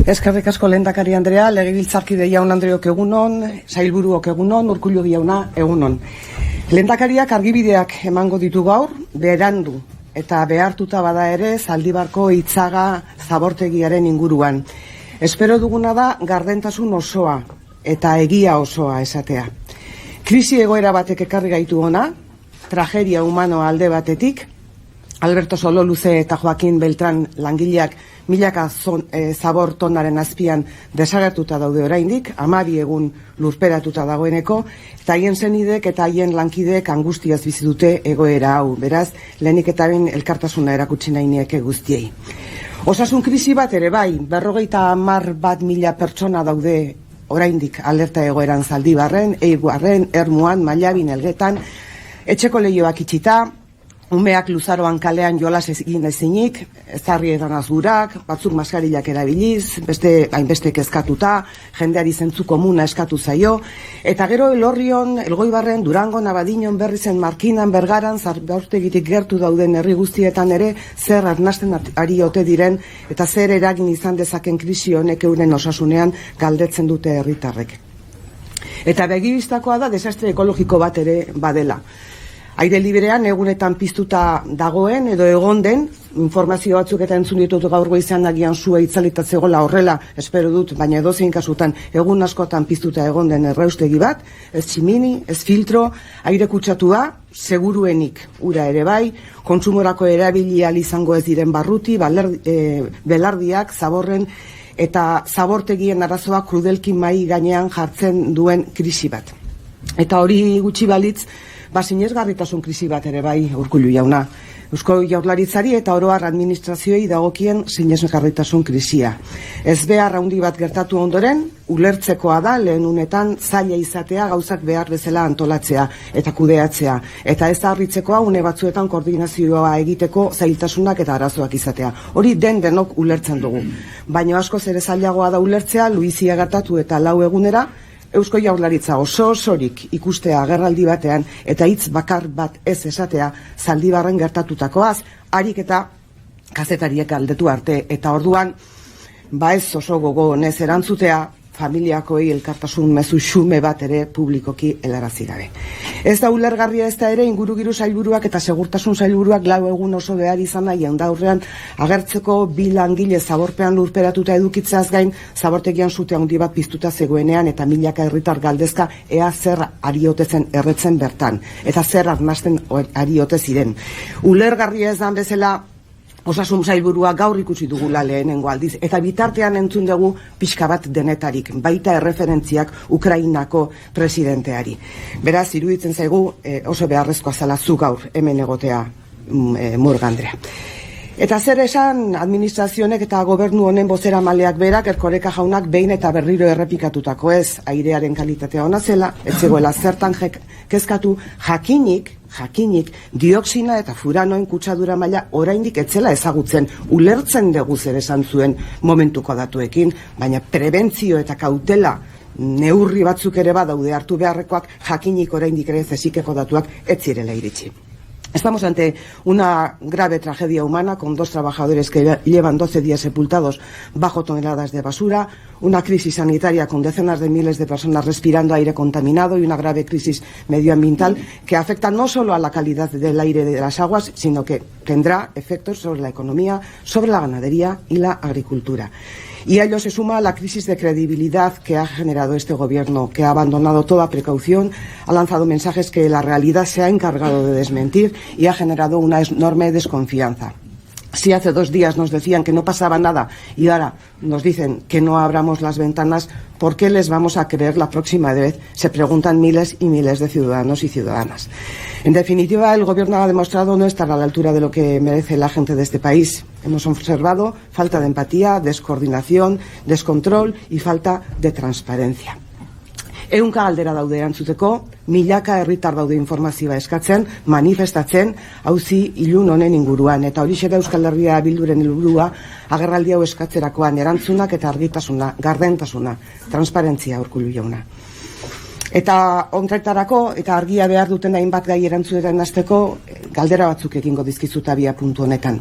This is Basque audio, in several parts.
Eskerrik asko lehendakari Andrea, legebiltzarkide jaun Andreok egunon, sailburuok egunon, Urkullu jauna egunon. Lehendakariak argibideak emango ditu gaur, berandu eta behartuta bada ere Zaldibarko Itzaga zabortegiaren inguruan. Espero duguna da gardentasun osoa eta egia osoa esatea. Krisi egoera batek ekarri gaitu ona, tragedia humano alde batetik, Alberto Sololuze eta Joaquin Beltran langileak milaka zabor tonaren azpian desagertuta daude oraindik, 12 egun lurperatuta dagoeneko, eta haien senidek eta haien lankideek angustiaz bizi dute egoera hau. Beraz, lehenik eta behin elkartasuna erakutsi nahi nieke guztiei. Osasun krisi bat ere bai, 51.000 pertsona daude oraindik alerta egoeran Zaldibarren, Eibarren, Ermuan, Mallabin, Elgetan, etxeko leihoak itxita, umeak luzaroan kalean jolas egin ezinik, ezarrietan azgurak, batzuk maskarilak erabiliz, beste hainbeste kezkatuta, jendeari zentzu komuna eskatu zaio, eta gero Elorrion, Elgoibarren, Durangon, Abadiñon, Berrizen, Markinan, Bergaran, Zarbaurtegitik gertu dauden herri guztietan ere zer arnasten ari ote diren eta zer eragin izan dezaken krisi honek euren osasunean galdetzen dute herritarrek. Eta begibistakoa da desastre ekologiko bat ere badela. Aire liberean egunetan piztuta dagoen edo egon den, informazio batzuk eta entzun ditut gaur goizean agian sua itzalitatzegola horrela, espero dut, baina edozein kasutan egun askotan piztuta egon den erraustegi bat, ez tximini, ez filtro, aire kutsatua, seguruenik ura ere bai, kontsumorako erabili ahal izango ez diren barruti, belardiak, zaborren, eta zabortegien arazoa krudelki mai gainean jartzen duen krisi bat. Eta hori gutxi balitz, sinesgarritasun krisi bat ere bai, Urkullu jauna. Eusko Jaurlaritzari eta oro har administrazioei dagokien sinesgarritasun krisia. Ez behar handi bat gertatu ondoren, ulertzekoa da lehen unetan zaila izatea gauzak behar bezala antolatzea eta kudeatzea. Eta ez harritzekoa une batzuetan koordinazioa egiteko zailtasunak eta arazoak izatea. Hori denok ulertzen dugu. Baina askoz ere zailagoa da ulertzea, Luizia gertatu eta 4 egunera, Eusko Jaurlaritza osorik ikustea agerraldi batean eta hitz bakar bat ez esatea Zaldibarren gertatutakoaz, harik eta kazetariek galdetu arte, eta orduan ez oso gogo honez erantzutea familiakoei elkartasun mezu xume bat ere publikoki helarazi gabe. Ez da ulergarria ez da ere ingurugiru sailburuak eta segurtasun sailburuak 4 egun oso behar izan nahi jendaurrean agertzeko 2 langile zaborpean lurperatuta edukitzeaz gain zabortegian sute handi bat piztuta zegoenean eta milaka herritar galdezka ea zer ari ote zen erretzen bertan eta zer arnasten ari ote ziren. Ulergarria ez da bezala Osasun sailburua gaur ikusi dugula lehenengo aldiz, eta bitartean entzun dugu pixka bat denetarik, baita erreferentziak Ukrainako presidenteari. Beraz, iruditzen zaigu oso beharrezkoa zela zu gaur hemen egotea, Murga Andrea. Eta zer esan administrazionek eta gobernu honen bozeramaileak berak Erkoreka jaunak behin eta berriro errepikatutako ez, airearen kalitatea ona zela, ez zegoela zertan kezkatu, jakinik dioxina eta furanoen kutsadura maila oraindik etzela ezagutzen, ulertzen dugu zer esan zuen momentuko datuekin, baina prebentzio eta kautela neurri batzuk ere badaude hartu beharrekoak, jakinik oraindik ere zesikeko datuak ez zirela iritsi. Estamos ante una grave tragedia humana con 2 trabajadores que llevan 12 días sepultados bajo toneladas de basura, una crisis sanitaria con decenas de miles de personas respirando aire contaminado y una grave crisis medioambiental que afecta no solo a la calidad del aire de las aguas, sino que tendrá efectos sobre la economía, sobre la ganadería y la agricultura. Y a ello se suma la crisis de credibilidad que ha generado este gobierno, que ha abandonado toda precaución, ha lanzado mensajes que la realidad se ha encargado de desmentir y ha generado una enorme desconfianza. Si hace 2 días nos decían que no pasaba nada y ahora nos dicen que no abramos las ventanas, ¿por qué les vamos a creer la próxima vez? Se preguntan miles y miles de ciudadanos y ciudadanas. En definitiva, el gobierno ha demostrado no estar a la altura de lo que merece la gente de este país. Hemos observado falta de empatía, descoordinación, descontrol y falta de transparencia. Ehunka galdera daude erantzuteko, milaka herritar daude informazioa eskatzen, manifestatzen, auzi ilun honen inguruan. Eta horixe da Euskal Herria Bilduren helburua agerraldi hau eskatzerakoan erantzunak eta argitasuna, gardentasuna, transparentzia, Urkullu jauna. Eta honretarako eta argia behar duten hainbat gai erantzuten hasteko galdera batzuk egingo dizkizut abia puntu honetan.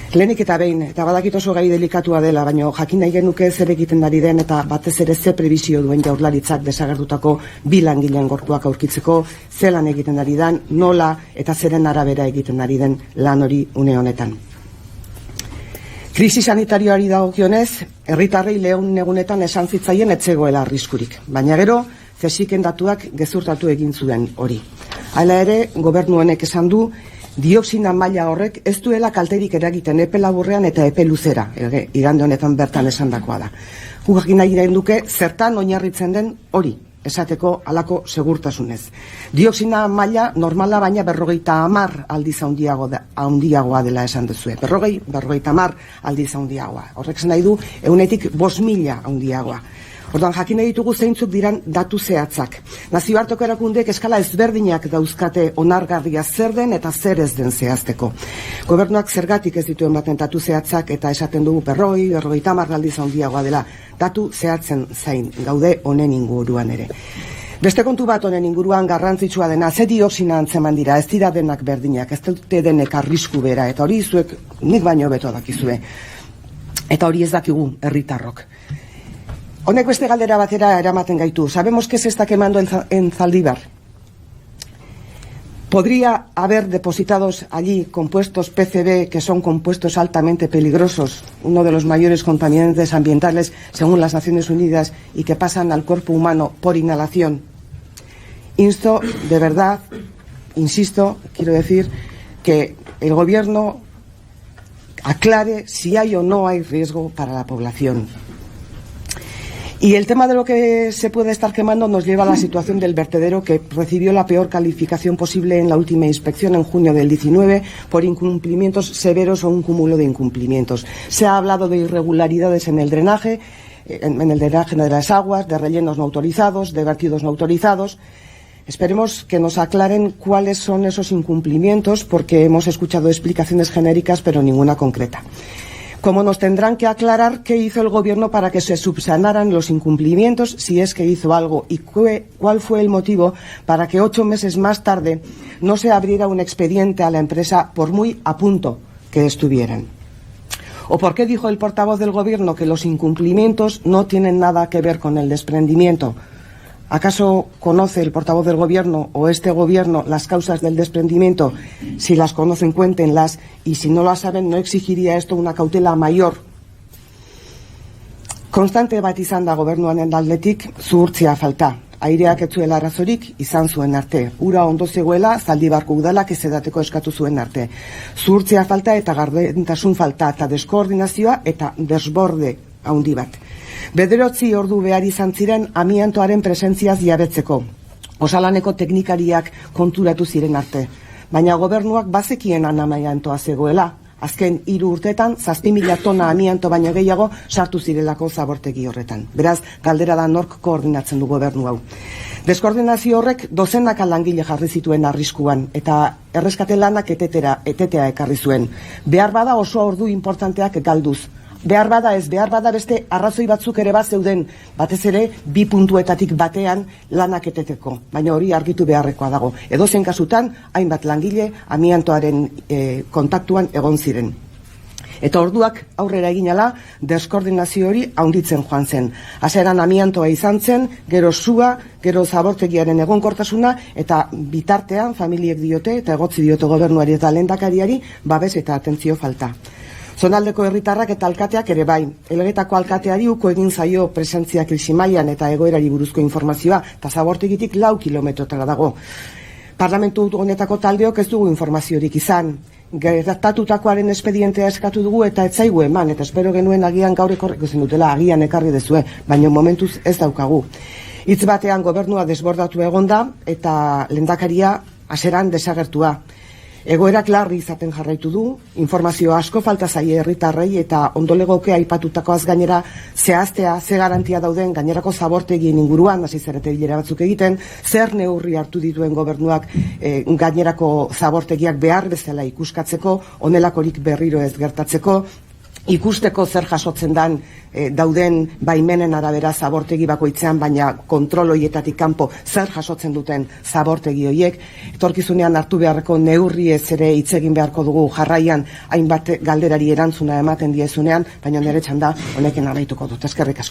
Lehenik eta behin, eta badakit oso gai delikatua dela, baina jakin nahi genuke zer egiten ari den eta batez ere ze prebizio duen Jaurlaritzak desagertutako 2 langileen gorpuak aurkitzeko, ze lan egiten ari den, nola eta zeren arabera egiten ari den lan hori une honetan. Krisi sanitarioari dagokionez, herritarrei lehen egunetan esan zitzaien ez zegoela arriskurik, baina gero CSIC-en datuak gezurtatu egin zuen hori. Hala ere, gobernu honek esan du, dioxina maila horrek ez duela kalterik eragiten epe laburrean eta epe luzera, igande honetan bertan esandakoa da. Jakin nahi duke zertan oinarritzen den hori, esateko halako segurtasunez. Dioxina maila normala baina 50 aldiz handiagoa dela esan duzue. 50 aldiz handiagoa. Horrek zen nahi du 100.000 handiagoa. Orduan, jakin ditugu zeintzuk diran datu zehatzak. Nazioarteko erakundeek eskala ezberdinak dauzkate onargarria zer den eta zer ez den zehazteko. Gobernuak zergatik ez dituen baten datu zehatzak eta esaten dugu 50 aldiz handiagoa dela. Datu zehatzen zain gaude honen inguruan ere. Beste kontu bat honen inguruan garrantzitsua dena, ze dioxina antzeman dira, ez dira denak berdinak, ez dute denek arrisku bera, eta hori zuek nik baino beto dakizue. Eta hori ez dakigu herritarrok. Honek beste galdera batera eramaten gaitu. Sabemos que se está quemando en Zaldívar. ¿Podría haber depositados allí compuestos PCB que son compuestos altamente peligrosos, uno de los mayores contaminantes ambientales según las Naciones Unidas y que pasan al cuerpo humano por inhalación? Insto, de verdad, insisto, quiero decir, que el gobierno aclare si hay o no hay riesgo para la población. Y el tema de lo que se puede estar quemando nos lleva a la situación del vertedero que recibió la peor calificación posible en la última inspección en junio del 19 por incumplimientos severos o un cúmulo de incumplimientos. Se ha hablado de irregularidades en el drenaje de las aguas, de rellenos no autorizados, de vertidos no autorizados. Esperemos que nos aclaren cuáles son esos incumplimientos porque hemos escuchado explicaciones genéricas pero ninguna concreta. Como nos tendrán que aclarar qué hizo el gobierno para que se subsanaran los incumplimientos, si es que hizo algo, y cuál fue el motivo para que 8 meses más tarde no se abriera un expediente a la empresa por muy a punto que estuvieran. ¿O por qué dijo el portavoz del gobierno que los incumplimientos no tienen nada que ver con el desprendimiento? ¿Acaso conoce el portavoz del gobierno o este gobierno las causas del desprendimiento? Si las conocen, cuéntenlas, y si no las saben, ¿no exigiría esto una cautela mayor? Konstante bat izan da gobernuaren aldetik zuhurtzia falta. Aireak ez zuela arazorik izan zuen arte. Ura ondo zegoela Zaldibarko udalak ez edateko eskatu zuen arte. Zuhurtzia falta eta gardentasun falta eta deskoordinazioa eta desborde handi bat. 9 ordu behar izan ziren amiantoaren presentziaz jabetzeko. Osalaneko teknikariak konturatu ziren arte. Baina gobernuak bazekien amiantoa zegoela. Azken 3 urteetan 7.000 tona amianto baino gehiago sartu zirelako zabortegi horretan. Beraz, galdera da nork koordinatzen du gobernu hau. Deskoordinazio horrek dozenaka langile jarri zituen arriskuan eta erreskate lanak etetea ekarri zuen. Behar bada oso ordu importanteak galduz. Behar bada ez, behar bada beste arrazoi batzuk ere bat zeuden, batez ere 2 puntuetatik batean lanak eteteko, baina hori argitu beharrekoa dago. Edozein kasutan, hainbat langile amiantoaren kontaktuan egon ziren. Eta orduak aurrera eginala, deskoordinazio hori handitzen joan zen. Hasieran amiantoa izan zen, gero sua, gero zabortegiaren egonkortasuna, eta bitartean familiek diote, eta egotzi diote gobernuari eta lehendakariari, babes eta atentzio falta. Zonaldeko herritarrak eta alkateak ere bai. Elgetako alkateari uko egin zaio presentzia krisimailan eta egoerari buruzko informazioa, eta zabortegitik 4 kilometrotara dago. Parlamentu honetako taldeok ez dugu informaziorik izan. Gertatutakoaren espedientea eskatu dugu eta ez zaigu eman, eta espero genuen agian gaur ekorreko zen dutela, agian ekarri dezue, baina momentuz ez daukagu. Hitz batean gobernua desbordatu egonda eta lehendakaria hasieran desagertua. Egoerak larri izaten jarraitu du, informazio asko falta zaie herritarrei eta ondolegoke aipatutakoaz gainera zehaztea, ze garantia dauden gainerako zabortegien inguruan, hasi zarete bilera batzuk egiten, zer neurri hartu dituen gobernuak gainerako zabortegiak behar bezala ikuskatzeko, honelakorik berriro ez gertatzeko, ikusteko zer jasotzen dan dauden baimenen arabera zabortegi bakoitzean, baina kontrol hoietatik kanpo zer jasotzen duten zabortegi hoiek, etorkizunean hartu beharreko neurriez ere hitz egin beharko dugu jarraian hainbat galderari erantzuna ematen diezunean, baina nire txanda honekin amaituko dut. Eskerrik asko.